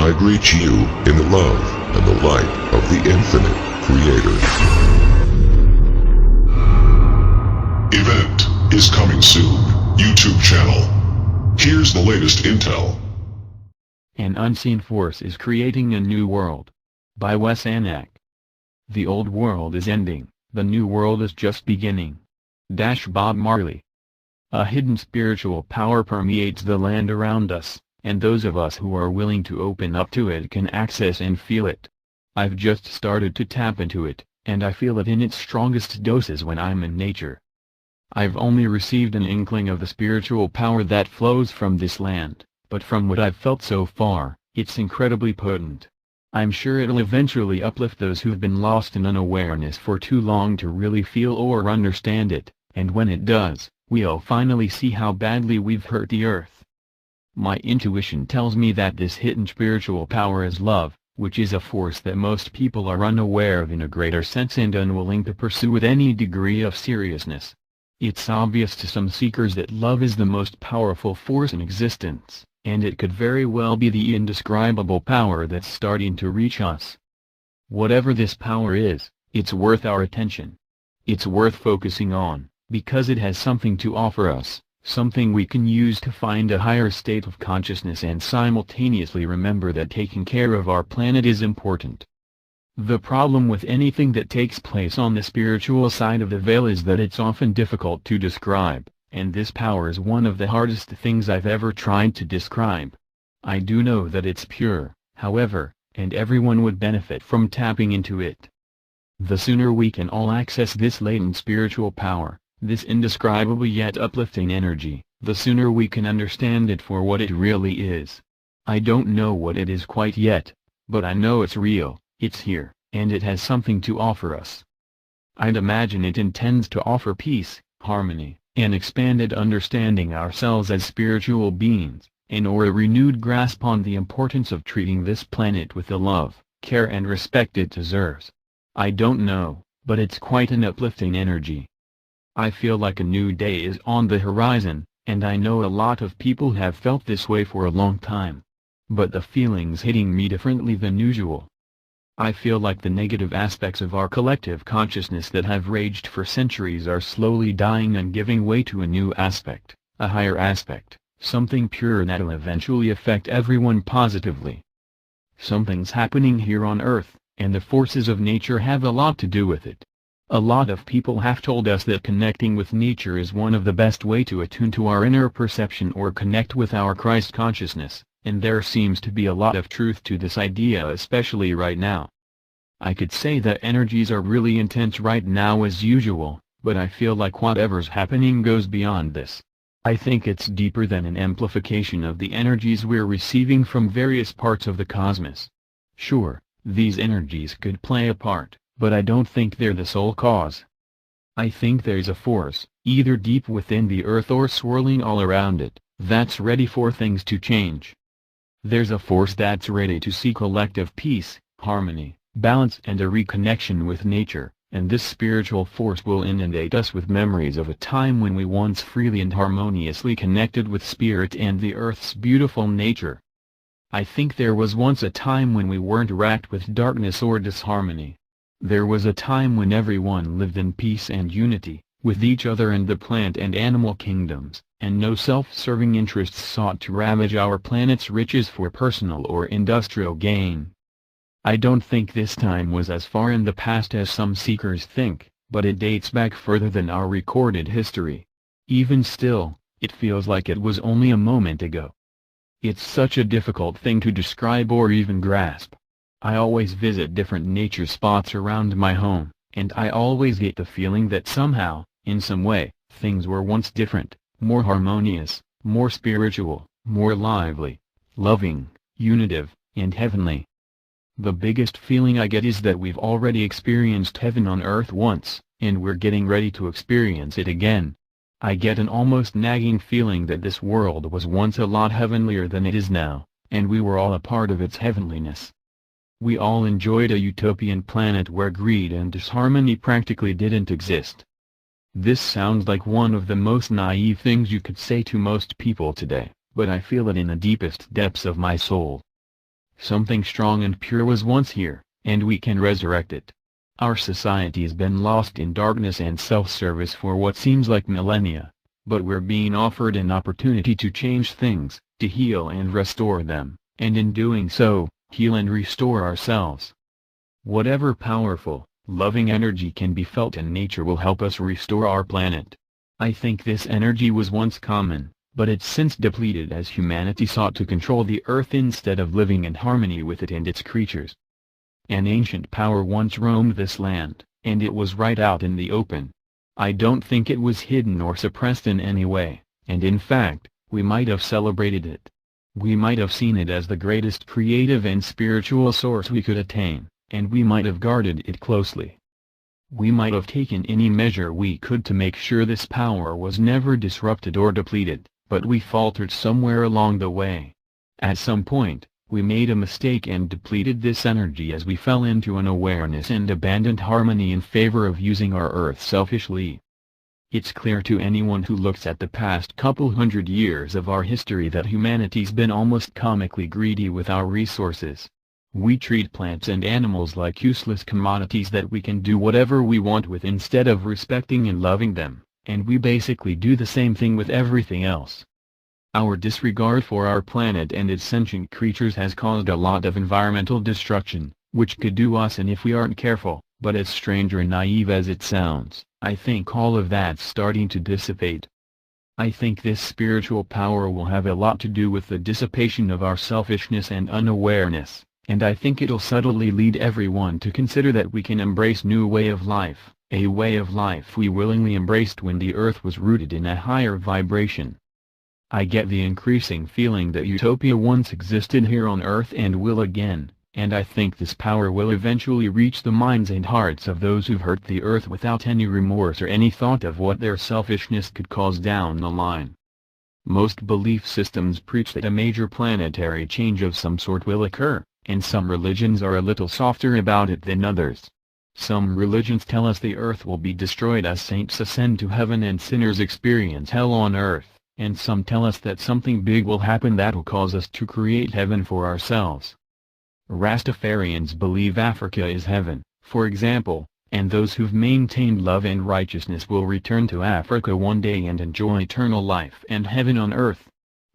I greet you in the love and the light of the infinite Creator. Event is coming soon. YouTube channel. Here's the latest intel. An unseen force is creating a new world. By Wes Anak. The old world is ending, the new world is just beginning. Bob Marley. A hidden spiritual power permeates the land around us, and those of us who are willing to open up to it can access and feel it. I've just started to tap into it, and I feel it in its strongest doses when I'm in nature. I've only received an inkling of the spiritual power that flows from this land, but from what I've felt so far, it's incredibly potent. I'm sure it'll eventually uplift those who've been lost in unawareness for too long to really feel or understand it, and when it does, we'll finally see how badly we've hurt the earth. My intuition tells me that this hidden spiritual power is love, which is a force that most people are unaware of in a greater sense and unwilling to pursue with any degree of seriousness. It's obvious to some seekers that love is the most powerful force in existence, and it could very well be the indescribable power that's starting to reach us. Whatever this power is, it's worth our attention. It's worth focusing on, because it has something to offer us, something we can use to find a higher state of consciousness and simultaneously remember that taking care of our planet is important. The problem with anything that takes place on the spiritual side of the veil is that it's often difficult to describe, and this power is one of the hardest things I've ever tried to describe. I do know that it's pure, however, and everyone would benefit from tapping into it. The sooner we can all access this latent spiritual power, this indescribable yet uplifting energy, the sooner we can understand it for what it really is. I don't know what it is quite yet, but I know it's real. It's here, and it has something to offer us. I'd imagine it intends to offer peace, harmony, an expanded understanding ourselves as spiritual beings, or a renewed grasp on the importance of treating this planet with the love, care and respect it deserves. I don't know, but it's quite an uplifting energy. I feel like a new day is on the horizon, and I know a lot of people have felt this way for a long time. But the feeling's hitting me differently than usual. I feel like the negative aspects of our collective consciousness that have raged for centuries are slowly dying and giving way to a new aspect, a higher aspect, something pure that'll eventually affect everyone positively. Something's happening here on Earth, and the forces of nature have a lot to do with it. A lot of people have told us that connecting with nature is one of the best way to attune to our inner perception or connect with our Christ consciousness. And there seems to be a lot of truth to this idea, especially right now. I could say that energies are really intense right now as usual, but I feel like whatever's happening goes beyond this. I think it's deeper than an amplification of the energies we're receiving from various parts of the cosmos. Sure, these energies could play a part, but I don't think they're the sole cause. I think there's a force, either deep within the earth or swirling all around it, that's ready for things to change. There's a force that's ready to see collective peace, harmony, balance and a reconnection with nature, and this spiritual force will inundate us with memories of a time when we once freely and harmoniously connected with spirit and the earth's beautiful nature. I think there was once a time when we weren't racked with darkness or disharmony. There was a time when everyone lived in peace and unity, with each other and the plant and animal kingdoms, and no self-serving interests sought to ravage our planet's riches for personal or industrial gain. I don't think this time was as far in the past as some seekers think, but it dates back further than our recorded history. Even still, it feels like it was only a moment ago. It's such a difficult thing to describe or even grasp. I always visit different nature spots around my home, and I always get the feeling that somehow, in some way, things were once different, more harmonious, more spiritual, more lively, loving, unitive, and heavenly. The biggest feeling I get is that we've already experienced heaven on earth once, and we're getting ready to experience it again. I get an almost nagging feeling that this world was once a lot heavenlier than it is now, and we were all a part of its heavenliness. We all enjoyed a utopian planet where greed and disharmony practically didn't exist. This sounds like one of the most naive things you could say to most people today, but I feel it in the deepest depths of my soul. Something strong and pure was once here, and we can resurrect it. Our society has been lost in darkness and self-service for what seems like millennia, but we're being offered an opportunity to change things, to heal and restore them, and in doing so, heal and restore ourselves. Whatever powerful, loving energy can be felt in nature will help us restore our planet. I think this energy was once common, but it's since depleted as humanity sought to control the earth instead of living in harmony with it and its creatures. An ancient power once roamed this land, and it was right out in the open. I don't think it was hidden or suppressed in any way, and in fact, we might have celebrated it. We might have seen it as the greatest creative and spiritual source we could attain, and we might have guarded it closely. We might have taken any measure we could to make sure this power was never disrupted or depleted, but we faltered somewhere along the way. At some point, we made a mistake and depleted this energy as we fell into unawareness and abandoned harmony in favor of using our earth selfishly. It's clear to anyone who looks at the past couple hundred years of our history that humanity's been almost comically greedy with our resources. We treat plants and animals like useless commodities that we can do whatever we want with instead of respecting and loving them, and we basically do the same thing with everything else. Our disregard for our planet and its sentient creatures has caused a lot of environmental destruction, which could do us in if we aren't careful, but as strange or naive as it sounds, I think all of that's starting to dissipate. I think this spiritual power will have a lot to do with the dissipation of our selfishness and unawareness, and I think it'll subtly lead everyone to consider that we can embrace new way of life, a way of life we willingly embraced when the earth was rooted in a higher vibration. I get the increasing feeling that utopia once existed here on earth and will again, and I think this power will eventually reach the minds and hearts of those who've hurt the earth without any remorse or any thought of what their selfishness could cause down the line. Most belief systems preach that a major planetary change of some sort will occur, and some religions are a little softer about it than others. Some religions tell us the earth will be destroyed as saints ascend to heaven and sinners experience hell on earth, and some tell us that something big will happen that will cause us to create heaven for ourselves. Rastafarians believe Africa is heaven, for example, and those who've maintained love and righteousness will return to Africa one day and enjoy eternal life and heaven on earth.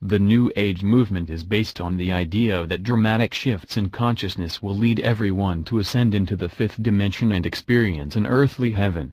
The New Age movement is based on the idea that dramatic shifts in consciousness will lead everyone to ascend into the fifth dimension and experience an earthly heaven.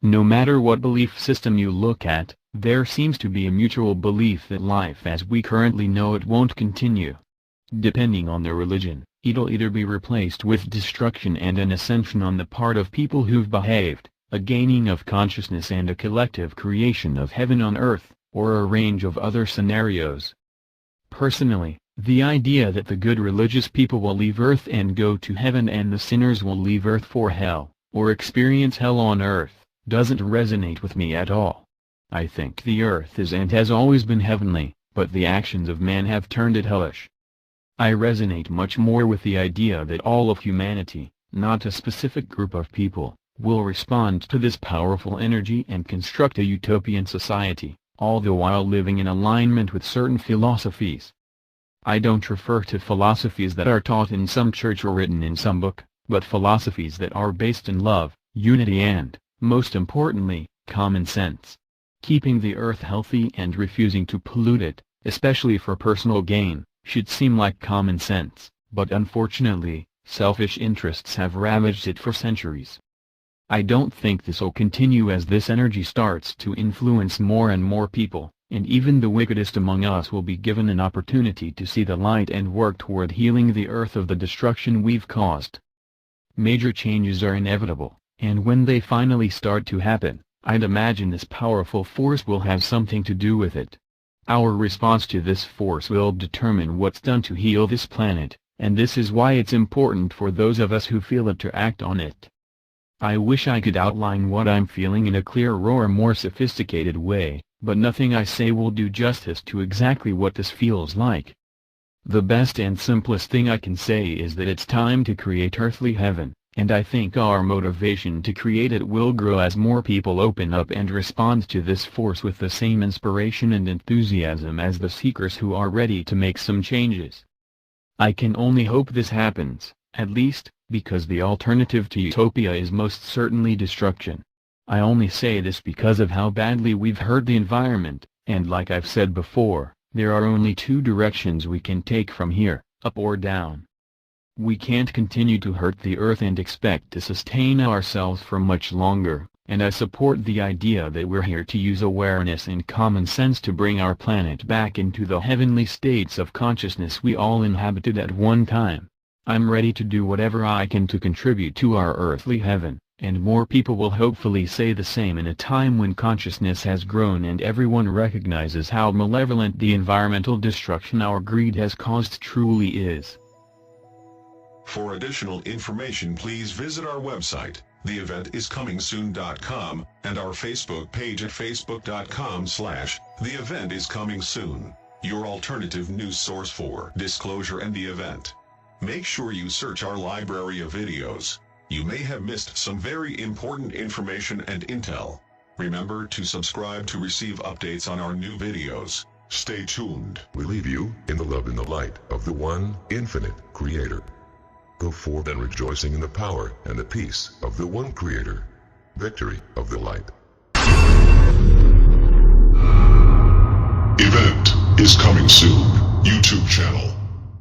No matter what belief system you look at, there seems to be a mutual belief that life as we currently know it won't continue. Depending on the religion, it'll either be replaced with destruction and an ascension on the part of people who've behaved, a gaining of consciousness and a collective creation of heaven on earth, or a range of other scenarios. Personally, the idea that the good religious people will leave earth and go to heaven and the sinners will leave earth for hell, or experience hell on earth, doesn't resonate with me at all. I think the earth is and has always been heavenly, but the actions of man have turned it hellish. I resonate much more with the idea that all of humanity, not a specific group of people, will respond to this powerful energy and construct a utopian society, all the while living in alignment with certain philosophies. I don't refer to philosophies that are taught in some church or written in some book, but philosophies that are based in love, unity and, most importantly, common sense. Keeping the earth healthy and refusing to pollute it, especially for personal gain, should seem like common sense, but unfortunately, selfish interests have ravaged it for centuries. I don't think this'll continue as this energy starts to influence more and more people, and even the wickedest among us will be given an opportunity to see the light and work toward healing the earth of the destruction we've caused. Major changes are inevitable, and when they finally start to happen, I'd imagine this powerful force will have something to do with it. Our response to this force will determine what's done to heal this planet, and this is why it's important for those of us who feel it to act on it. I wish I could outline what I'm feeling in a clearer or more sophisticated way, but nothing I say will do justice to exactly what this feels like. The best and simplest thing I can say is that it's time to create earthly heaven, and I think our motivation to create it will grow as more people open up and respond to this force with the same inspiration and enthusiasm as the seekers who are ready to make some changes. I can only hope this happens, at least, because the alternative to utopia is most certainly destruction. I only say this because of how badly we've hurt the environment, and like I've said before, there are only two directions we can take from here, up or down. We can't continue to hurt the earth and expect to sustain ourselves for much longer, and I support the idea that we're here to use awareness and common sense to bring our planet back into the heavenly states of consciousness we all inhabited at one time. I'm ready to do whatever I can to contribute to our earthly heaven, and more people will hopefully say the same in a time when consciousness has grown and everyone recognizes how malevolent the environmental destruction our greed has caused truly is. For additional information, please visit our website, theeventiscomingsoon.com, and our Facebook page at facebook.com/theeventiscomingsoon, your alternative news source for disclosure and the event. Make sure you search our library of videos. You may have missed some very important information and intel. Remember to subscribe to receive updates on our new videos. Stay tuned. We leave you in the love and the light of the one infinite Creator. Go forth and rejoicing in the power and the peace of the one Creator. Victory of the light. Event is coming soon. YouTube channel.